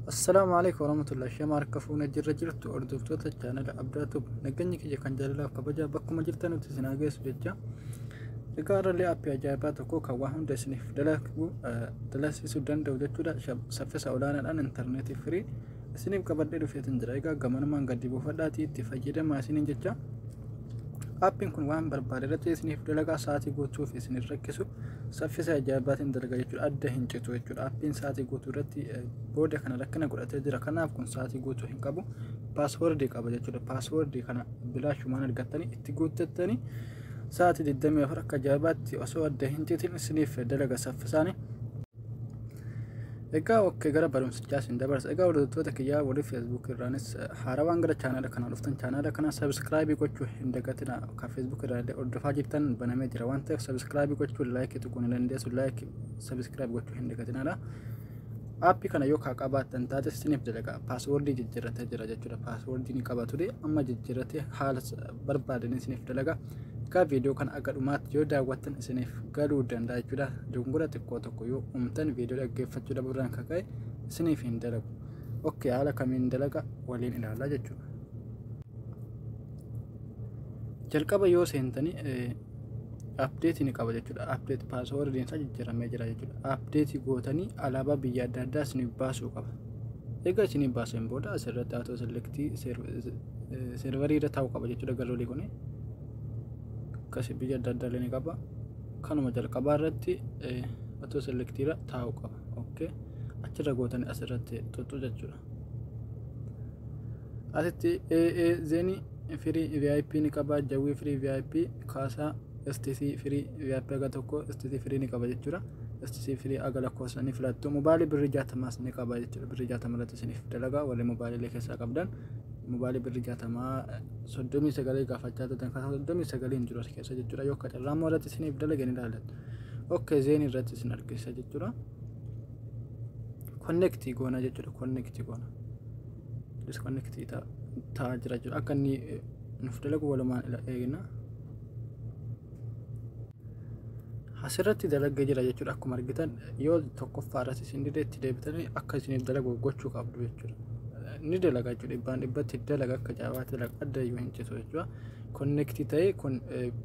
Assalamualaikum warahmatullahi wabarakatuh. Jirra jirtu hordoftoota chaanala Abdaatub nageenyi kiyya kan jaalalaaf kabaja bakkuma jirtan nuti isin geessu jecha egaa irrallee aappii ajaa'ibaa tokko kan waa hunda isiniif dalagsisuu danda'u jechuudha. Saffisa olaanaadhaan intarneetii firii isiniif qabadhee dhufeetin jira. Egaa gamanumaan gadi buufadhaatii itti fayyadamaa isiniin jecha aappiin kun waan barbaade irratti isiniif dalagaa sa'aatii guutuuf isin rakkisu saffisa ajaa'ibaatiin dalagaa jechuudha. Adda hin citu jechuudha. Aappiin sa'aatii guutuu irratti booda kana rakkina godhatee jira. Kanaaf kun sa'aatii guutuu hin qabu. Paaswoordii qaba jechuudha. Paaswoordii kana bilaashumaan argattanii itti guuttattanii sa'aatii 24 akka ajaa'ibaatti osoo adda hin citin isiniif dalaga saffisaanii. Egaa okkee gara barumsichaa isin dabarsa. Egaa hordoftoota kiyyaa walii Facebook irraanis haarawaan gara chaanala kana dhuftan chaanala kana subscribe gochuu hin dagatinaa. Ka Facebook irraa hordofaa jirtan banamee jira waan ta'eef subscribe gochuu like tuquun dandeessu like subscribe gochuu hin dagatinaadha. Aappii kana yoo qabaattan taate isiniif dalaga paaswoordii jijjiirratee jira jechuudha. Paaswoordii ni qabatu amma jijjiirratee haala barbaadan isiniif dalaga. Egaa viidiyoo kana akka dhumaatti yoo daawwattan isiniif galuu danda'a jechuudha. Dungura xiqqoo tokko yoo uumtan viidiyoo dhaggeeffachuu dhabuudhaan kaka'e isiniif hin dalagu. Okkee haala kamiin dalaga waliin ilaalaa jechuudha. Jalqaba yoo seentanii update ni qaba jechuudha. Update paaswoordiin isaa jijjiiramee jira jechuudha. Update gootanii alaabaa biyya adda addaa isiniif baasuu qaba. Egaa isiniif baaseen booda asirratti auto selektii serverii irra taa'uu qaba jechuudha. Galoolee kuni kasi biyya adda addaa ni qaba. Kanuma jalqabaa irratti auto selektii irra taa'uu qaba. Okay. Achirra gootanii asirratti tuttu jechuudha. Asitti zeni free VIP ni qaba. Jawwii free VIP kaasaa STC free VIP aga tokko STC free ni qaba jechuudha. STC free aga lakkoofsanii filattu. Mobaayilii birrii 60 ni qaba jechuudha. Birrii 60 irratti isiniif dalagaa walii mobaayilii keessaa qabdan. Mobaayilii birrii 60 39 gaafachaa turtan kan 39 hin jiru as keessa jechuudha. Yoo qacarraa irratti isiniif dalagan ilaalladha. Okay, zeen irratti isin argisiisa jechuudha. Connect goona jechuudha. Connect goona. Disconnect ta'a jira jechuudha. Akka inni nuuf dalagu walumaan eegna. Asirratti dalagaa jira jechuudha. Akkuma argitan yoo tokkoffaa irratti isin dideetti deebitanii akka isiniif dalagu gochuu qabdu jechuudha. Ni dalagaa jechuudha. Dhibbaan dhibbatti dalaga akka jaabaatti dalaga adda iyyuu hin citu jechuudha. Connect ta'ee kun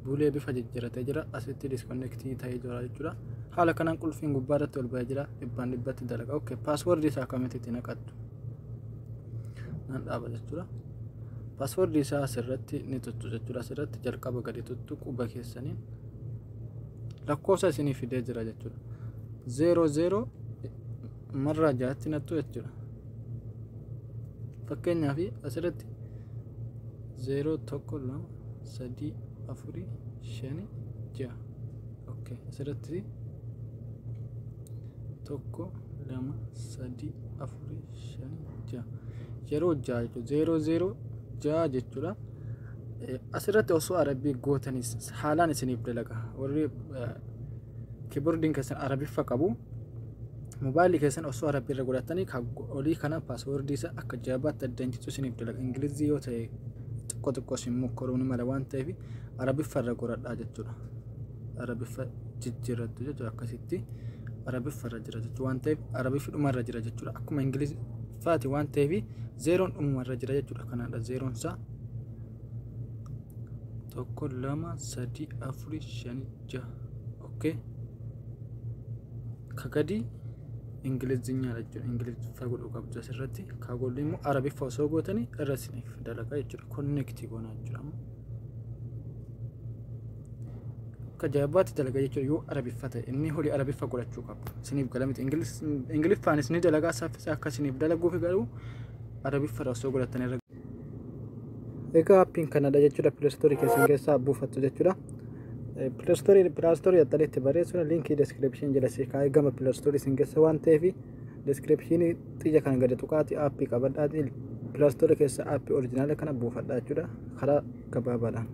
bulee bifa jijjiiratee jira. Asitti disconnect ta'ee jira jechuudha. Haala kanaan qulfiin gubbaa irratti ol ba'ee jira. Dhibbaan dhibbatti dalaga. Okay, paaswoordii isaa akkamitti naqattu? Nan dhaaba jechuudha. Paaswoordii isaa asirratti ni tuttu jechuudha. Asirratti jalqaba gadi tuttu quba keessaniin lakkoofsa isinii fidee jira jechuudha. 00 marraa 6tti nattu jechuudha. Fakkeenyaaf asirratti 0 1 2 3 4 5 6. Okay, asirratti 1 2 3 4 5 6 yeroo 6 jechuudha. 00 6 jechuudha. Asirratti osoo arabii gootanis haalaan isiniif dalaga. Warri keyboardiin keessan arabiffa qabu mobaayilii keessan osoo arabii irra godhatanii olii kana paaswoordii isaa akka jaabaatti adda hin citu isiniif dalaga. Ingilizii yoo ta'e xiqqoo xiqqoo isin mokkoruun mala waan ta'eef arabiffa irra godhadhaa jechuudha. Arabiffa jijjiirrattu jechuudha. Akkasitti arabiffa irra jira jechuudha waan ta'eef arabiffi dhuma irra jira jechuudha. Akkuma ingilizfaati waan ta'eef zeeroon dhuma irra jira jechuudha. Kanaadha zeeroon isaa 1 2 3 4 5 6. Okay. Kagadi ingilizzinya jechuudha. Ingilizfa godhuu qabdu asirratti. Kagolli immoo arabiffa osoo gootanii irra isiniif dalagaa jechuudha. Connect goona jechuudha. Akka jaabaatti dalagaa jechuudha. Yoo arabiffa ta'e inni holii arabiffa godhachuu qabu. Isiniif galamiti ingiliffaanis ni dalagaa saffisa akka isiniif dalaguuf garuu arabiffa osoo godhatanii irra. Egaa aappiin kanadha jechuudha. Play Store keessan keessaa buufattu jechuudha. Play Store itti barreessuun linkii description jala si kaa'ee gama Play Store isin keessa waan ta'eef description xiyya kan gadi tuqaati aappii qabadhaati. Play Store keessa aappii oriijinaala kana buufadhaa jechuudha. Karaa gabaabaadhaan.